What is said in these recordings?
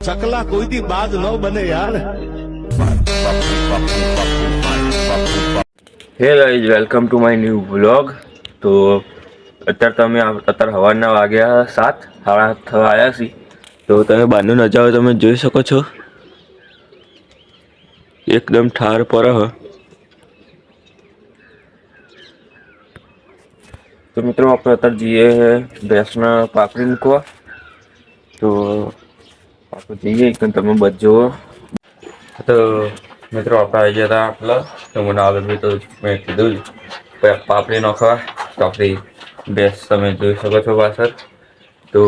ચકલા કોઈ દી બાદ ન બને યાર. Hey guys, welcome to my new vlog. તો અત્યારે સવારના વાગ્યા 7, સાડા 7 થવા આવ્યા છીએ. તો તમે બહારનો નજારો તમે જોઈ શકો છો, એકદમ ઠાર પર હ. તો મિત્રો આપણે અત્યારે જઈએ ભેંસના પાપડી મૂકવા. તો આપણે જઈએ કે તમે બચજો. તો મિત્રો આપણે આવી ગયા હતા તો મને આગળ બી તો મેં કીધું પાપડી નાખવા. તો આપણી ભેંસ તમે જોઈ શકો છો પાછળ. તો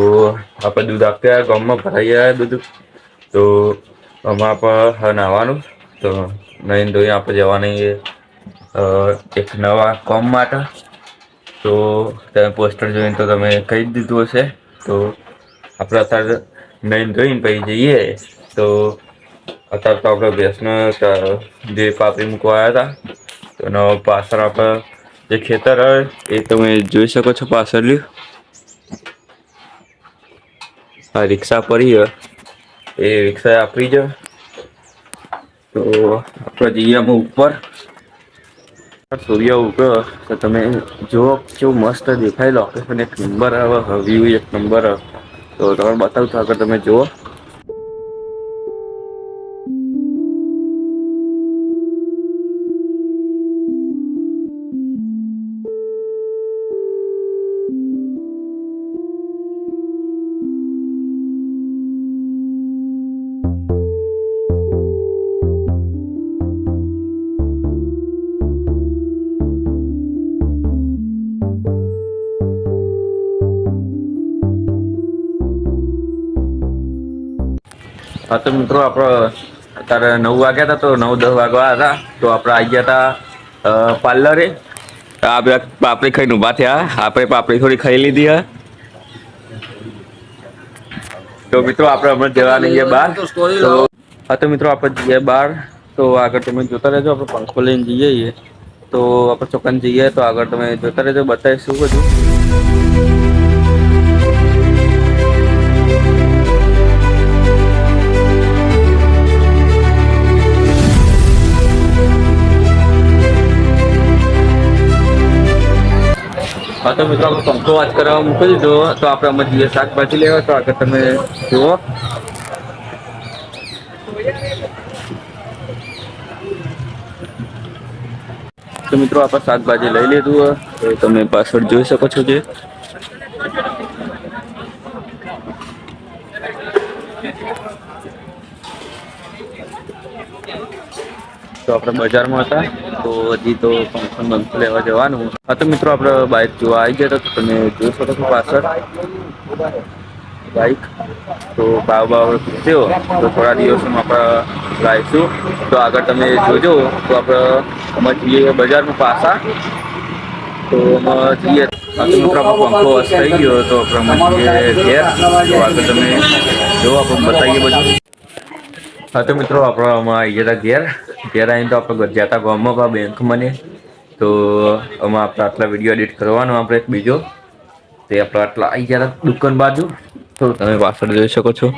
આપણે દૂધ આપ્યા ગામમાં ભરાઈ ગયા દૂધ. તો આમાં આપણે નાહવાનું. તો નહીં ધોઈ આપણે જવાની એક નવા કોમ માટે. તો તમે પોસ્ટર જોઈને તો તમે કહી જ દીધું હશે. તો આપણે અત્યારે નહીં ધોઈને પછી જઈએ. તો અત્યારે તો આપણે ભેંસનો જે પાપડી મૂકવા આવ્યા હતા. તો એનો પાછળ આપણે જે ખેતર હોય એ તમે જોઈ શકો છો પાછળ. આ રિક્ષા પડી એ રિક્ષા આપી છે. તો આપણે જઈએ અમે ઉપર. સૂર્ય ઉગ્યો તો તમે જુઓ કેવું મસ્ત દેખાય. લોકેશન એક નંબર આવે, વ્યૂ એક નંબર. તો તમે બતાવું તો આગળ તમે જુઓ. હા તો મિત્રો આપણે અત્યારે 9 વાગ્યા હતા. તો 9-10 વાગવા હતા. તો આપણે આવી ગયા હતા પાર્લરે. આપણે પાપડી ખાઈને ઊભા થયા. આપણે પાપડી થોડી ખાઈ લીધી હે. તો મિત્રો આપણે હમણાં જવાની છે બહાર. તો હા તો મિત્રો આપણે જઈએ બહાર. તો આગળ તમે જોતા રહેજો. આપણે પંખો લઈને જઈએ. તો આપણે ચોકન જઈએ. તો આગળ તમે જોતા રહેજો, બતાવીશું બધું. હા તો મિત્રો આપણે પંખો વાત કરવા મૂકી દીધો. તો આપણે અમે જઈએ શાકભાજી લેવા. તો આગળ તમે જુઓ. તો મિત્રો આપણે શાકભાજી લઈ લીધું. તો તમે પાછળ જોઈ શકો છો. જે તો આપણે બજારમાં હતા. તો હજી તો પંખો લેવા જવાનું. હા તો મિત્રો આપણે બાઇક જોવા આવી ગયા. તો તમે જોઈ શકો છો પાછળ બાઇક. તો ભાવ પૂછ્યો. તો થોડા દિવસોમાં આપણે લાવીશું. તો આગળ તમે જોજો. તો આપણે અમે જઈએ બજારમાં પાછા. તો અમે જઈએ. હા તો મિત્રો આપણો પંખો થઈ ગયો. તો આપણે અમે જઈએ ઘેર. તો આગળ તમે જો આપણે બતાવીએ બધું. હા તો મિત્રો આપણે અમે આવી ગયા ઘેર. ઘેર આવીને તો આપણે ગયા હતા ગામમાં બેંકમાં. તો આમાં આપણે આટલા વિડીયો એડિટ કરવાનો આપણે એક બીજો. તે આપણે આટલા આવી ગયા હતા દુકાન બાજુ. તો તમે પાછળ જોઈ શકો છો.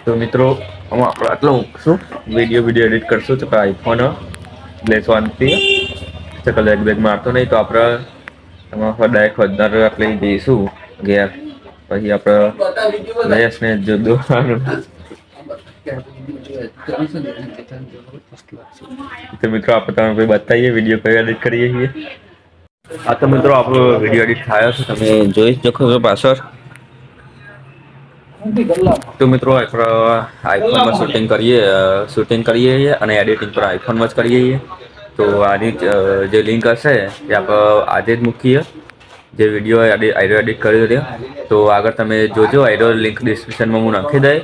તો મિત્રો આમાં આપણે આટલો મૂકશું. વિડીયો એડિટ કરશું. તો આઈફોન લેસવાનથી ચકલ બેગ મારતો નહીં. તો આપણે એમાં ડાયરેક્ટ 15 આપણે જઈશું ઘેર. પછી આપણે લઈશને જો દોવાનું. તો મિત્રો આપણે તમે બતાવીએ વિડીયો કઈ એડિટ કરીએ છીએ. હા તો મિત્રો આપણો વિડીયો એડિટ થયો છે. તમે જોઈ શકો છો પાછળ. તો મિત્રો આપણે આઈફોનમાં શૂટિંગ કરીએ છીએ અને એડિટિંગ પર આઈફોનમાં જ કરીએ છીએ. તો આની જે લિંક હશે એ આપણે આજે જ મૂકીએ. જે વિડીયો એડિટ કર્યો છે. તો આગળ તમે જોજો. આઈડો લિંક ડિસ્ક્રિપ્શનમાં હું નાખી દઈ.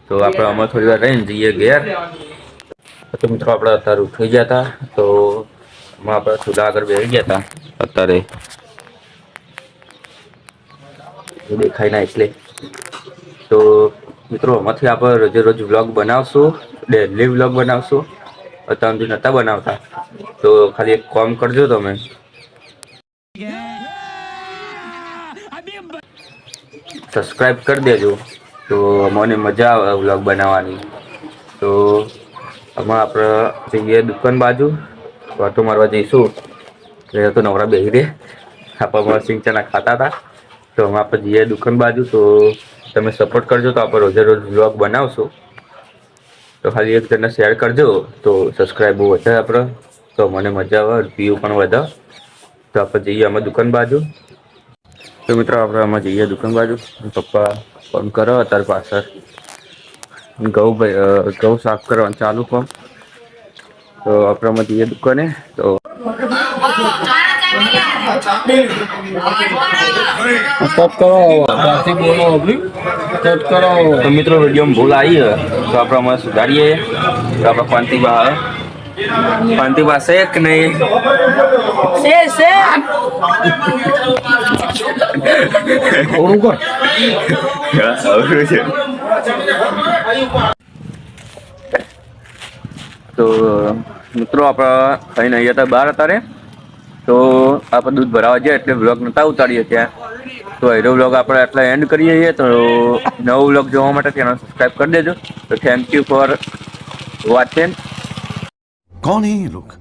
તો આપણે અમે થોડી વાર રહીને જઈએ ઘેર. તો મિત્રો આપણે અત્યારે ઉઠી ગયા હતા. તો એમાં આપણે સુધા આગળ બેસી ગયા હતા. અત્યારે દેખાય ના એટલે. તો મિત્રો આમાંથી આપણે રોજે રોજ વ્લોગ બનાવશું. ડેલી વ્લોગ બનાવશું. અત્યાર સુધી નહોતા બનાવતા. તો ખાલી એક કામ કરજો તમે. સબસ્ક્રાઇબ કરી દેજો તો મને મજા આવે વ્લોગ બનાવવાની. તો આમાં આપણે જઈએ દુકાન બાજુ, વાતો મારવા જઈશું. એટલે તો નવરા બેસી દે, આપણે સિંગ ચના ખાતા હતા. તો હવે આપણે જઈએ દુકાન બાજુ. તો તમે સપોર્ટ કરજો, તો આપણે રોજે રોજ વ્લોગ બનાવશું. તો ખાલી એક જણને શેર કરજો, તો સબસ્ક્રાઈબ વધે આપણે, તો મને મજા આવે, વ્યૂ પણ વધે. તો આપણે જઈએ અમે દુકાન બાજુ. તો મિત્રો આપણે આમાં જઈએ દુકાન બાજુ. પપ્પા ફોન કરો અત્યારે પાછળ ઘઉં સાફ કરવાનું ચાલુ પણ. તો આપણે આમાં જઈએ દુકાને. તો તો મિત્રો વિડીયોમાં ભૂલ આવી તો આપણે અમે સુધારીએ. તો આપણે પાનતીબા છે કે નહીં? તો મિત્રો આપણે ખાઈને અહીંયા હતા બહાર અત્યારે. તો આપણે દૂધ ભરાવા જઈએ એટલે વ્લોગ નતા ઉતારીએ ત્યાં. તો એનો વ્લોગ આપણે એટલે એન્ડ કરીએ છીએ. તો નવો વ્લોગ જોવા માટે ચેનલ સબસ્ક્રાઈબ કરી દેજો. તો થેન્ક યુ ફોર વોચિંગ. कौन है ये लोग?